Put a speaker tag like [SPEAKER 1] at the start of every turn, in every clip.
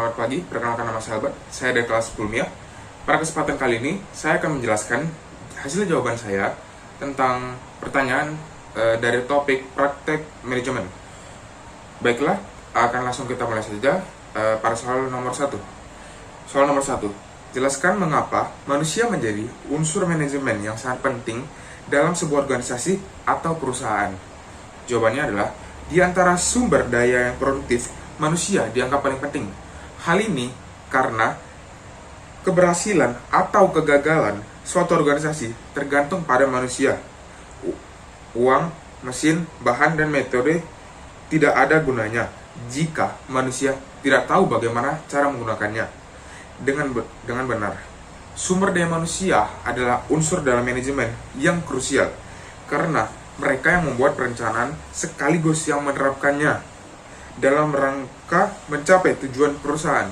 [SPEAKER 1] Selamat pagi, perkenalkan nama saya Albert. Saya dari kelas 10 MIA. Pada kesempatan kali ini, saya akan menjelaskan hasil jawaban saya tentang pertanyaan dari topik praktek manajemen. Baiklah, akan langsung kita mulai saja pada soal nomor 1. Soal nomor 1. Jelaskan mengapa manusia menjadi unsur manajemen yang sangat penting dalam sebuah organisasi atau perusahaan. Jawabannya adalah, di antara sumber daya yang produktif, manusia dianggap paling penting. Hal ini karena keberhasilan atau kegagalan suatu organisasi tergantung pada manusia. Uang, mesin, bahan, dan metode tidak ada gunanya jika manusia tidak tahu bagaimana cara menggunakannya dengan benar. Sumber daya manusia adalah unsur dalam manajemen yang krusial karena mereka yang membuat perencanaan sekaligus yang menerapkannya dalam rangka mencapai tujuan perusahaan.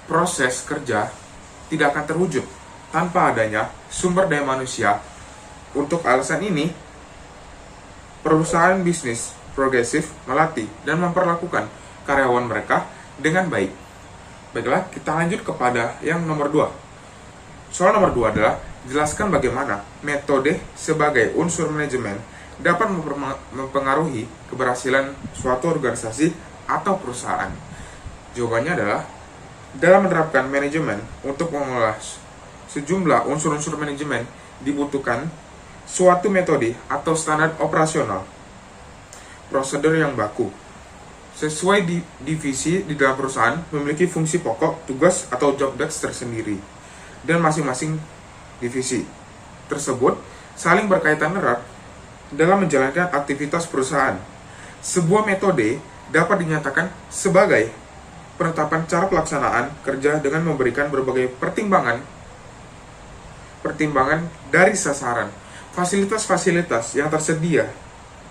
[SPEAKER 1] Proses kerja tidak akan terwujud tanpa adanya sumber daya manusia. Untuk alasan ini, perusahaan bisnis progresif melatih dan memperlakukan karyawan mereka dengan baik. Baiklah, kita lanjut kepada yang nomor 2. Soal nomor 2 adalah, jelaskan bagaimana metode sebagai unsur manajemen dapat mempengaruhi keberhasilan suatu organisasi atau perusahaan. Jawabannya adalah, dalam menerapkan manajemen untuk mengolah sejumlah unsur-unsur manajemen dibutuhkan suatu metode atau standar operasional, prosedur yang baku. Sesuai divisi di dalam perusahaan memiliki fungsi pokok, tugas atau job desk tersendiri, dan masing-masing divisi tersebut saling berkaitan erat dalam menjalankan aktivitas perusahaan. Sebuah metode dapat dinyatakan sebagai penetapan cara pelaksanaan kerja dengan memberikan berbagai pertimbangan dari sasaran, fasilitas-fasilitas yang tersedia,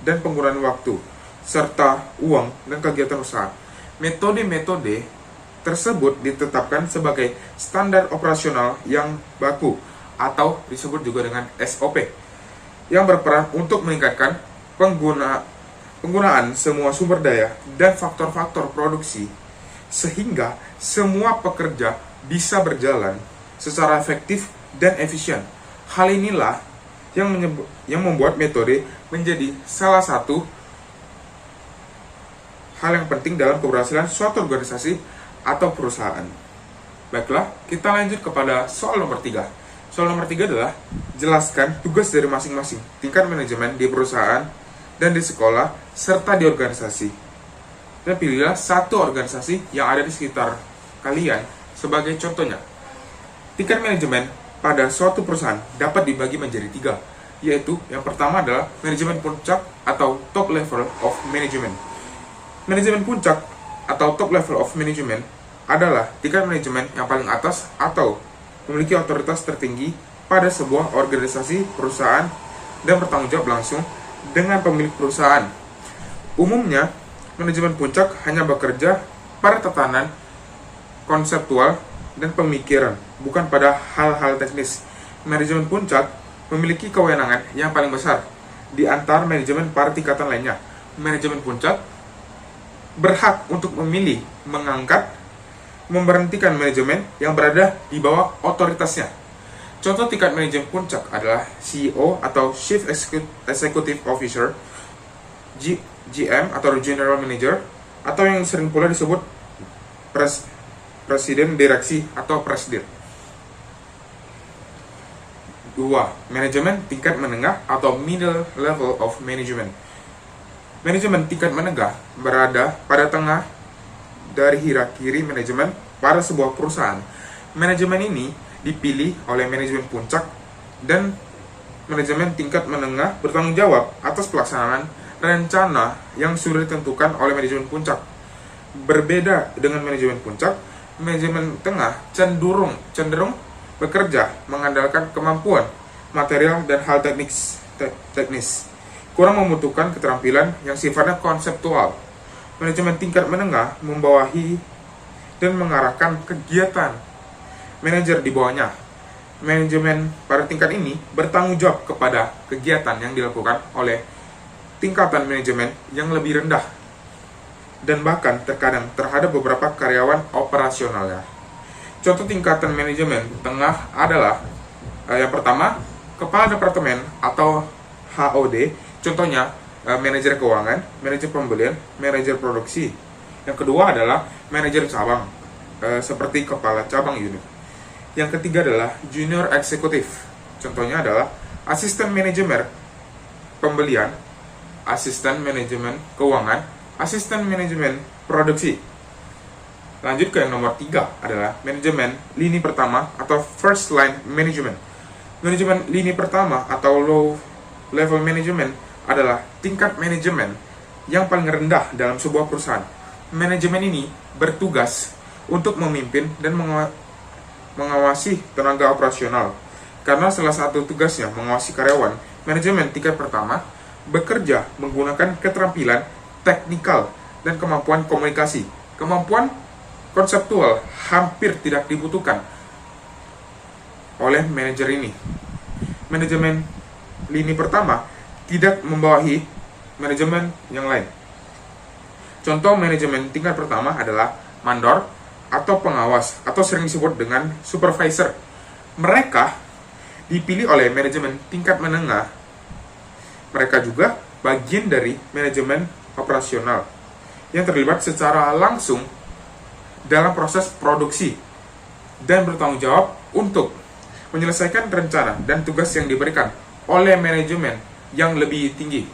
[SPEAKER 1] dan penggunaan waktu, serta uang dan kegiatan usaha. Metode-metode tersebut ditetapkan sebagai standar operasional yang baku atau disebut juga dengan SOP, yang berperan untuk meningkatkan penggunaan semua sumber daya dan faktor-faktor produksi sehingga semua pekerja bisa berjalan secara efektif dan efisien. Hal inilah yang membuat metode menjadi salah satu hal yang penting dalam keberhasilan suatu organisasi atau perusahaan. Baiklah, kita lanjut kepada soal nomor 3. Soal nomor 3 adalah, jelaskan tugas dari masing-masing tingkat manajemen di perusahaan dan di sekolah serta di organisasi. Dan pilihlah satu organisasi yang ada di sekitar kalian sebagai contohnya. Tingkat manajemen pada suatu perusahaan dapat dibagi menjadi 3, yaitu yang pertama adalah manajemen puncak atau top level of management. Manajemen puncak atau top level of management adalah tingkat manajemen yang paling atas atau memiliki otoritas tertinggi pada sebuah organisasi perusahaan dan bertanggung jawab langsung dengan pemilik perusahaan. Umumnya, manajemen puncak hanya bekerja pada tatanan konseptual dan pemikiran, bukan pada hal-hal teknis. Manajemen puncak memiliki kewenangan yang paling besar di antara manajemen pada tingkatan lainnya. Manajemen puncak berhak untuk memilih, mengangkat, memberhentikan manajemen yang berada di bawah otoritasnya. Contoh tingkat manajemen puncak adalah CEO atau Chief Executive Officer, GM atau General Manager, atau yang sering pula disebut Presiden Direksi atau Presdir. 2. Manajemen tingkat menengah atau Middle Level of Management. Manajemen tingkat menengah berada pada tengah dari hierarki manajemen pada sebuah perusahaan. Manajemen ini dipilih oleh manajemen puncak, dan manajemen tingkat menengah bertanggung jawab atas pelaksanaan rencana yang sudah ditentukan oleh manajemen puncak. Berbeda dengan manajemen puncak, manajemen tengah cenderung bekerja mengandalkan kemampuan material dan hal teknis, kurang membutuhkan keterampilan yang sifatnya konseptual. Manajemen tingkat menengah membawahi dan mengarahkan kegiatan manajer di bawahnya. Manajemen pada tingkat ini bertanggung jawab kepada kegiatan yang dilakukan oleh tingkatan manajemen yang lebih rendah. dan bahkan terkadang terhadap beberapa karyawan operasionalnya. Contoh tingkatan manajemen tengah adalah yang pertama, kepala departemen atau HOD, contohnya manajer keuangan, manajer pembelian, manajer produksi. Yang kedua adalah manajer cabang, seperti kepala cabang unit. Yang ketiga adalah junior eksekutif, contohnya adalah asisten manajemen pembelian, asisten manajemen keuangan, asisten manajemen produksi. Lanjut ke yang nomor 3 adalah manajemen lini pertama atau first line management. Manajemen lini pertama atau low level management adalah tingkat manajemen yang paling rendah dalam sebuah perusahaan. Manajemen ini bertugas untuk memimpin dan mengawasi tenaga operasional. Karena salah satu tugasnya mengawasi karyawan, manajemen tingkat pertama bekerja menggunakan keterampilan teknikal dan kemampuan komunikasi. Kemampuan konseptual hampir tidak dibutuhkan oleh manajer ini. Manajemen lini pertama tidak membawahi manajemen yang lain. Contoh manajemen tingkat pertama adalah mandor atau pengawas atau sering disebut dengan supervisor. Mereka dipilih oleh manajemen tingkat menengah. Mereka juga bagian dari manajemen operasional yang terlibat secara langsung dalam proses produksi dan bertanggung jawab untuk menyelesaikan rencana dan tugas yang diberikan oleh manajemen yang lebih tinggi.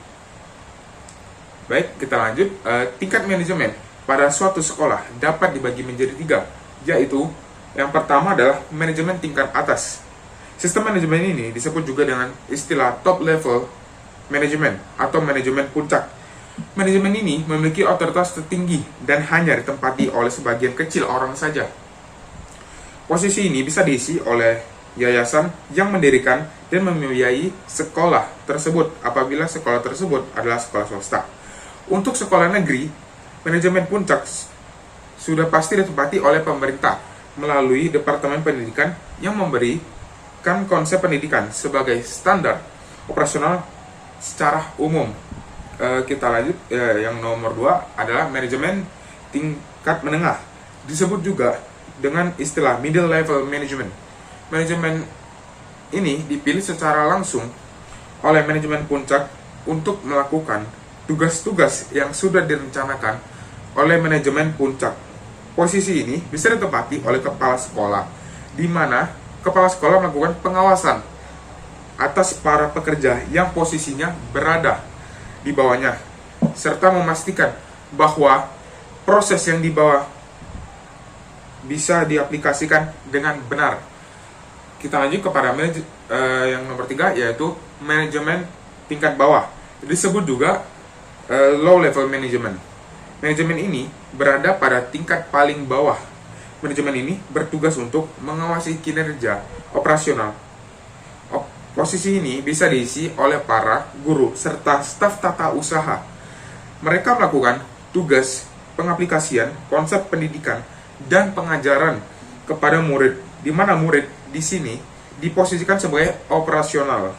[SPEAKER 1] Baik, kita lanjut. Tingkat manajemen pada suatu sekolah dapat dibagi menjadi 3, yaitu yang pertama adalah manajemen tingkat atas. Sistem manajemen ini disebut juga dengan istilah top level management atau manajemen puncak. Manajemen ini memiliki otoritas tertinggi dan hanya ditempati oleh sebagian kecil orang saja. Posisi ini bisa diisi oleh yayasan yang mendirikan dan membiayai sekolah tersebut apabila sekolah tersebut adalah sekolah swasta. Untuk sekolah negeri, manajemen puncak sudah pasti ditempati oleh pemerintah melalui Departemen Pendidikan yang memberikan konsep pendidikan sebagai standar operasional secara umum. Kita lanjut, yang nomor 2 adalah manajemen tingkat menengah, disebut juga dengan istilah middle level management. Manajemen ini dipilih secara langsung oleh manajemen puncak untuk melakukan tugas-tugas yang sudah direncanakan oleh manajemen puncak. Posisi ini bisa ditempati oleh kepala sekolah, di mana kepala sekolah melakukan pengawasan atas para pekerja yang posisinya berada di bawahnya, serta memastikan bahwa proses yang di bawah bisa diaplikasikan dengan benar. Kita lanjut kepada yang nomor 3, yaitu manajemen tingkat bawah, disebut juga low level management. Manajemen ini berada pada tingkat paling bawah. Manajemen ini bertugas untuk mengawasi kinerja operasional. Posisi ini bisa diisi oleh para guru serta staf tata usaha. Mereka melakukan tugas pengaplikasian konsep pendidikan dan pengajaran kepada murid, di mana murid di sini diposisikan sebagai operasional.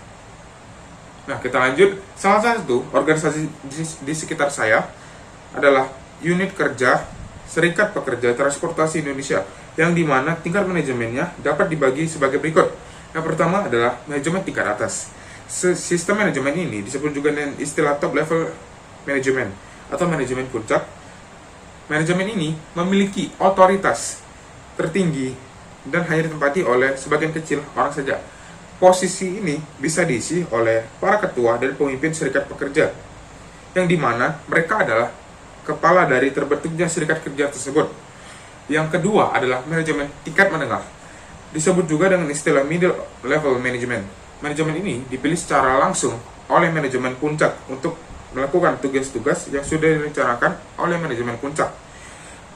[SPEAKER 1] Nah, kita lanjut. Salah satu organisasi di sekitar saya adalah Unit Kerja Serikat Pekerja Transportasi Indonesia, yang dimana tingkat manajemennya dapat dibagi sebagai berikut. Yang pertama adalah manajemen tingkat atas. Sistem manajemen ini disebut juga dengan istilah top level management atau manajemen puncak. Manajemen ini memiliki otoritas tertinggi dan hanya ditempati oleh sebagian kecil orang saja. Posisi ini bisa diisi oleh para ketua dan pemimpin serikat pekerja, yang dimana mereka adalah kepala dari terbentuknya serikat kerja tersebut. Yang kedua adalah manajemen tingkat menengah, disebut juga dengan istilah middle level management. Manajemen ini dipilih secara langsung oleh manajemen puncak untuk melakukan tugas-tugas yang sudah direncanakan oleh manajemen puncak.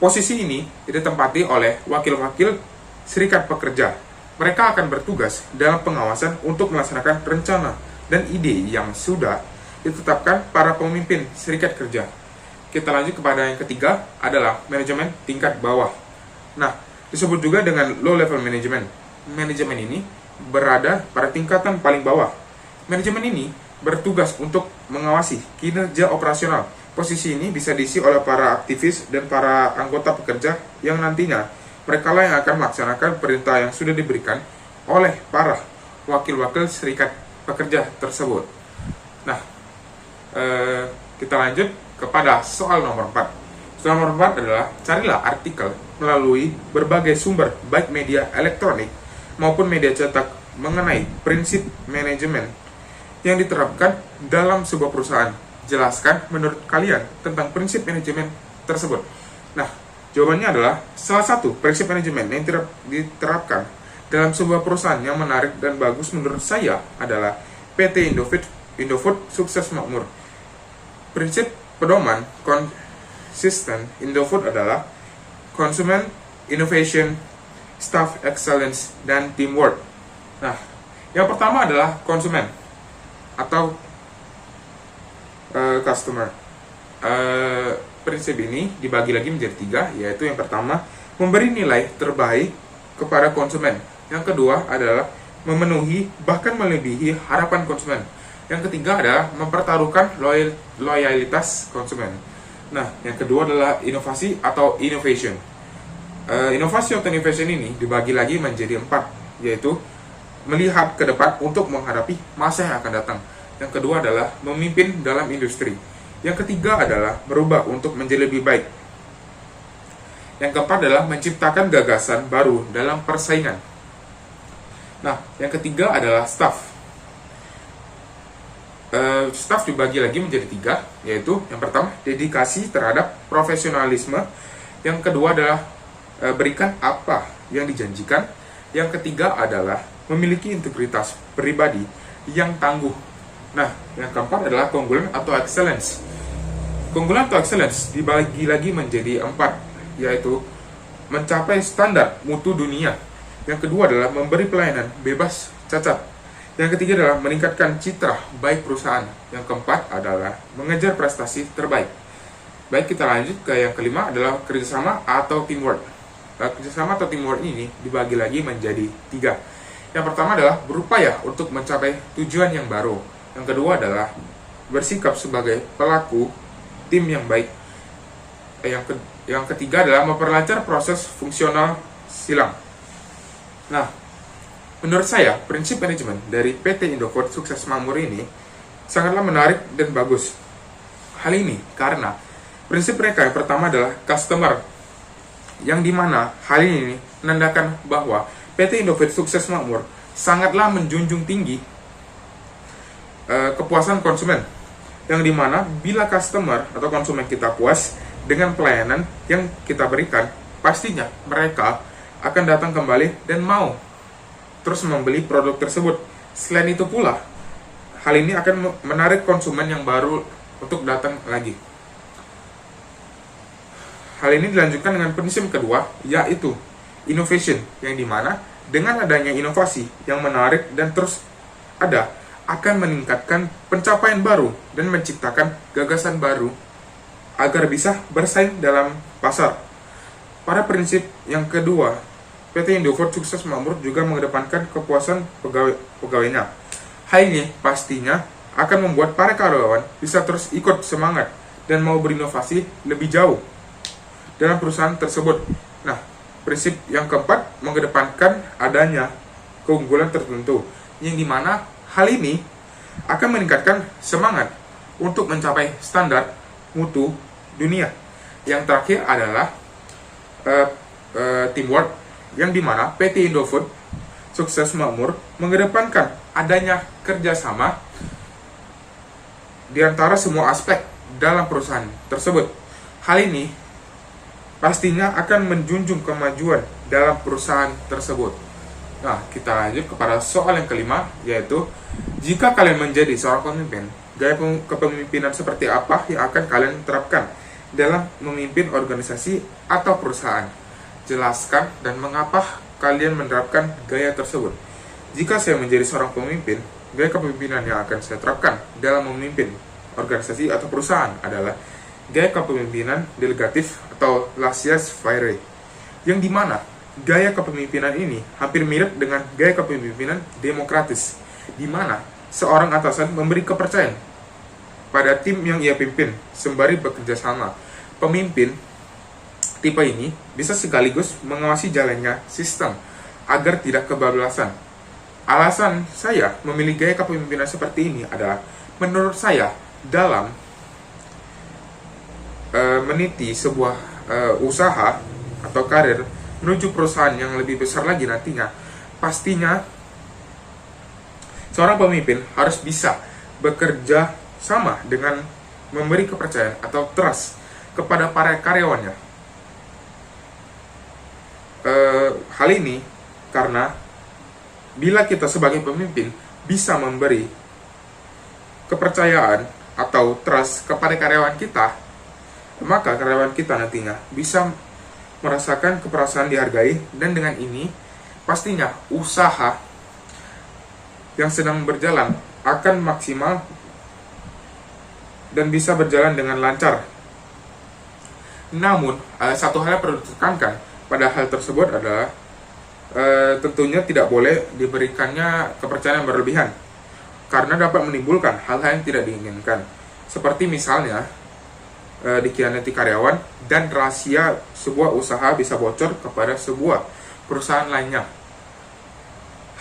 [SPEAKER 1] Posisi ini ditempati oleh wakil-wakil serikat pekerja. Mereka akan bertugas dalam pengawasan untuk melaksanakan rencana dan ide yang sudah ditetapkan para pemimpin serikat kerja. Kita lanjut kepada yang ketiga adalah manajemen tingkat bawah. Nah, disebut juga dengan low level management. Manajemen ini berada pada tingkatan paling bawah. Manajemen ini bertugas untuk mengawasi kinerja operasional. Posisi ini bisa diisi oleh para aktivis dan para anggota pekerja yang nantinya mereka lah yang akan melaksanakan perintah yang sudah diberikan oleh para wakil-wakil serikat pekerja tersebut. Nah, kita lanjut kepada soal nomor 4. Soal nomor 4 adalah carilah artikel melalui berbagai sumber baik media elektronik maupun media cetak mengenai prinsip manajemen yang diterapkan dalam sebuah perusahaan. Jelaskan menurut kalian tentang prinsip manajemen tersebut. Nah, jawabannya adalah salah satu prinsip manajemen yang diterapkan dalam sebuah perusahaan yang menarik dan bagus menurut saya adalah PT Indofood Sukses Makmur. Prinsip pedoman konsisten Indofood adalah Consumer Innovation, Staff Excellence, dan Teamwork. Nah, yang pertama adalah konsumen atau customer. Prinsip ini dibagi lagi menjadi 3, yaitu yang pertama memberi nilai terbaik kepada konsumen. Yang kedua adalah memenuhi bahkan melebihi harapan konsumen. Yang ketiga adalah mempertaruhkan loyalitas konsumen. Nah, yang kedua adalah inovasi atau innovation. Inovasi atau innovation ini dibagi lagi menjadi 4, yaitu melihat ke depan untuk menghadapi masa yang akan datang. Yang kedua adalah memimpin dalam industri. Yang ketiga adalah berubah untuk menjadi lebih baik. Yang keempat adalah menciptakan gagasan baru dalam persaingan. Nah, yang ketiga adalah staff. Staff dibagi lagi menjadi 3, yaitu yang pertama dedikasi terhadap profesionalisme. Yang kedua adalah berikan apa yang dijanjikan. Yang ketiga adalah memiliki integritas pribadi yang tangguh. Nah, yang keempat adalah keunggulan atau excellence. Keunggulan atau excellence dibagi lagi menjadi 4, yaitu mencapai standar mutu dunia. Yang kedua adalah memberi pelayanan bebas cacat. Yang ketiga adalah meningkatkan citra baik perusahaan. Yang keempat adalah mengejar prestasi terbaik. Baik, kita lanjut ke yang kelima adalah kerjasama atau teamwork. Kerjasama atau teamwork ini dibagi lagi menjadi 3. Yang pertama adalah berupaya untuk mencapai tujuan yang baru. Yang kedua adalah bersikap sebagai pelaku tim yang baik. Yang ketiga adalah memperlancar proses fungsional silang. Nah, menurut saya prinsip manajemen dari PT Indofood Sukses Makmur ini sangatlah menarik dan bagus. Hal ini karena prinsip mereka yang pertama adalah customer, yang dimana hal ini menandakan bahwa PT Indofood Sukses Makmur sangatlah menjunjung tinggi kepuasan konsumen, yang dimana bila customer atau konsumen kita puas dengan pelayanan yang kita berikan, pastinya mereka akan datang kembali dan mau terus membeli produk tersebut. Selain itu pula, hal ini akan menarik konsumen yang baru untuk datang lagi. Hal ini dilanjutkan dengan prinsip kedua, yaitu innovation, yang dimana dengan adanya inovasi yang menarik dan terus ada, akan meningkatkan pencapaian baru dan menciptakan gagasan baru agar bisa bersaing dalam pasar. Pada prinsip yang kedua, PT Indofood Sukses Makmur juga mengedepankan kepuasan pegawainya. Hal ini pastinya akan membuat para karyawan bisa terus ikut semangat dan mau berinovasi lebih jauh dalam perusahaan tersebut. Nah, prinsip yang keempat mengedepankan adanya keunggulan tertentu, yang dimana hal ini akan meningkatkan semangat untuk mencapai standar mutu dunia. Yang terakhir adalah teamwork, yang dimana PT Indofood Sukses Makmur mengedepankan adanya kerjasama di antara semua aspek dalam perusahaan tersebut. Hal ini pastinya akan menjunjung kemajuan dalam perusahaan tersebut. Nah, kita lanjut kepada soal yang kelima, yaitu jika kalian menjadi seorang pemimpin, gaya kepemimpinan seperti apa yang akan kalian terapkan dalam memimpin organisasi atau perusahaan? Jelaskan dan mengapa kalian menerapkan gaya tersebut. Jika saya menjadi seorang pemimpin, gaya kepemimpinan yang akan saya terapkan dalam memimpin organisasi atau perusahaan adalah gaya kepemimpinan delegatif atau laissez-faire, yang dimana gaya kepemimpinan ini hampir mirip dengan gaya kepemimpinan demokratis, di mana seorang atasan memberi kepercayaan pada tim yang ia pimpin sembari bekerja sama. Pemimpin tipe ini bisa sekaligus mengawasi jalannya sistem agar tidak kebablasan. Alasan saya memilih gaya kepemimpinan seperti ini adalah, menurut saya, dalam meniti sebuah usaha atau karir menuju perusahaan yang lebih besar lagi nantinya, pastinya seorang pemimpin harus bisa bekerja sama dengan memberi kepercayaan atau trust kepada para karyawannya. Hal ini karena bila kita sebagai pemimpin bisa memberi kepercayaan atau trust kepada karyawan kita, maka karyawan kita nantinya bisa merasakan keperasaan dihargai, dan dengan ini pastinya usaha yang sedang berjalan akan maksimal dan bisa berjalan dengan lancar. Namun, satu hal yang perlu ditekankan pada hal tersebut adalah tentunya tidak boleh diberikannya kepercayaan yang berlebihan, karena dapat menimbulkan hal-hal yang tidak diinginkan, seperti misalnya dikhianati karyawan dan rahasia sebuah usaha bisa bocor kepada sebuah perusahaan lainnya.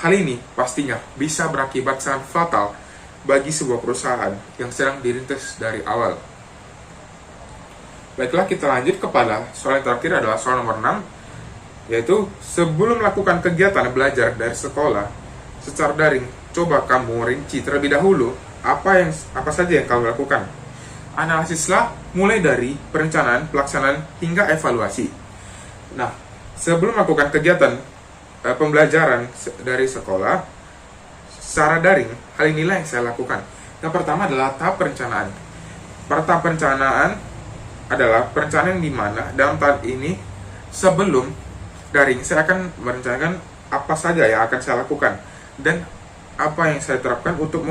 [SPEAKER 1] Hal ini pastinya bisa berakibat sangat fatal bagi sebuah perusahaan yang sedang dirintis dari awal. Baiklah, kita lanjut kepada soal yang terakhir, adalah soal nomor 6, yaitu sebelum melakukan kegiatan belajar dari sekolah secara daring, coba kamu rinci terlebih dahulu apa saja yang kamu lakukan. Analisislah mulai dari perencanaan, pelaksanaan, hingga evaluasi. Nah, sebelum melakukan kegiatan pembelajaran dari sekolah secara daring, hal inilah yang saya lakukan. Yang pertama adalah tahap perencanaan. Pada tahap perencanaan adalah perencanaan di mana dalam tahap ini sebelum daring saya akan merencanakan apa saja yang akan saya lakukan dan apa yang saya terapkan untuk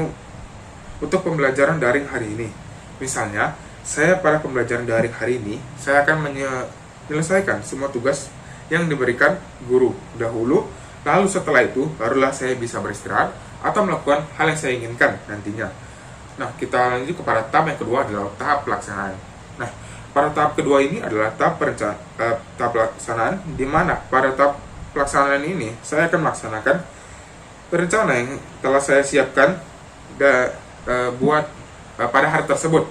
[SPEAKER 1] pembelajaran daring hari ini. Misalnya, saya pada pembelajaran daring hari ini, saya akan menyelesaikan semua tugas yang diberikan guru dahulu, lalu setelah itu barulah saya bisa beristirahat atau melakukan hal yang saya inginkan nantinya. Nah, kita lanjut kepada tahap yang kedua, adalah tahap pelaksanaan. Nah, pada tahap kedua ini adalah tahap pelaksanaan, di mana pada tahap pelaksanaan ini saya akan melaksanakan rencana yang telah saya siapkan buat pada hari tersebut.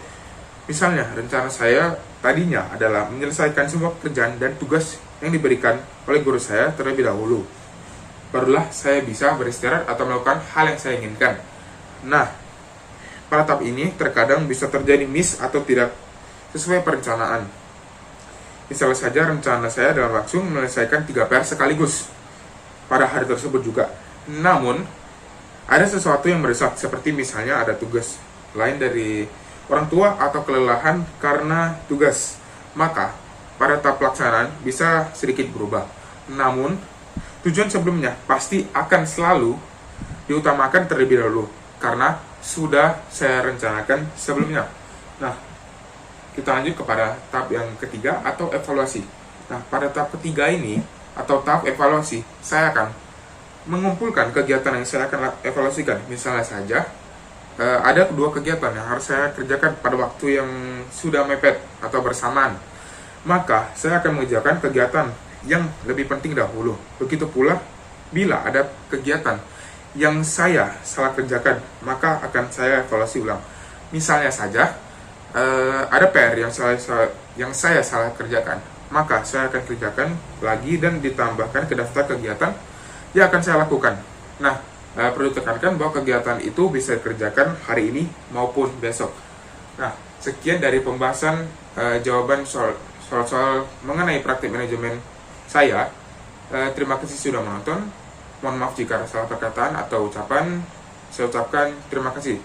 [SPEAKER 1] Misalnya, rencana saya tadinya adalah menyelesaikan semua pekerjaan dan tugas yang diberikan oleh guru saya terlebih dahulu. Barulah saya bisa beristirahat atau melakukan hal yang saya inginkan. Nah, pada tahap ini terkadang bisa terjadi miss atau tidak sesuai perencanaan. Misalnya saja, rencana saya adalah langsung menyelesaikan 3 PR sekaligus pada hari tersebut juga. Namun, ada sesuatu yang mendesak, seperti misalnya ada tugas lain dari orang tua atau kelelahan karena tugas. Maka, pada tahap pelaksanaan bisa sedikit berubah. Namun, tujuan sebelumnya pasti akan selalu diutamakan terlebih dahulu, karena sudah saya rencanakan sebelumnya. Nah, kita lanjut kepada tahap yang ketiga, atau evaluasi. Nah, pada tahap ketiga ini, atau tahap evaluasi, saya akan mengumpulkan kegiatan yang saya akan evaluasikan. Misalnya saja, ada 2 kegiatan yang harus saya kerjakan pada waktu yang sudah mepet atau bersamaan. Maka, saya akan mengerjakan kegiatan yang lebih penting dahulu. Begitu pula, bila ada kegiatan yang saya salah kerjakan, maka akan saya evaluasi ulang. Misalnya saja, ada PR yang saya salah kerjakan, maka saya akan kerjakan lagi dan ditambahkan ke daftar kegiatan yang akan saya lakukan. Nah, perlu tekankan bahwa kegiatan itu bisa dikerjakan hari ini maupun besok. Nah, sekian dari pembahasan jawaban soal mengenai praktik manajemen saya. Terima kasih sudah menonton. Mohon maaf jika ada salah perkataan atau ucapan. Saya ucapkan terima kasih.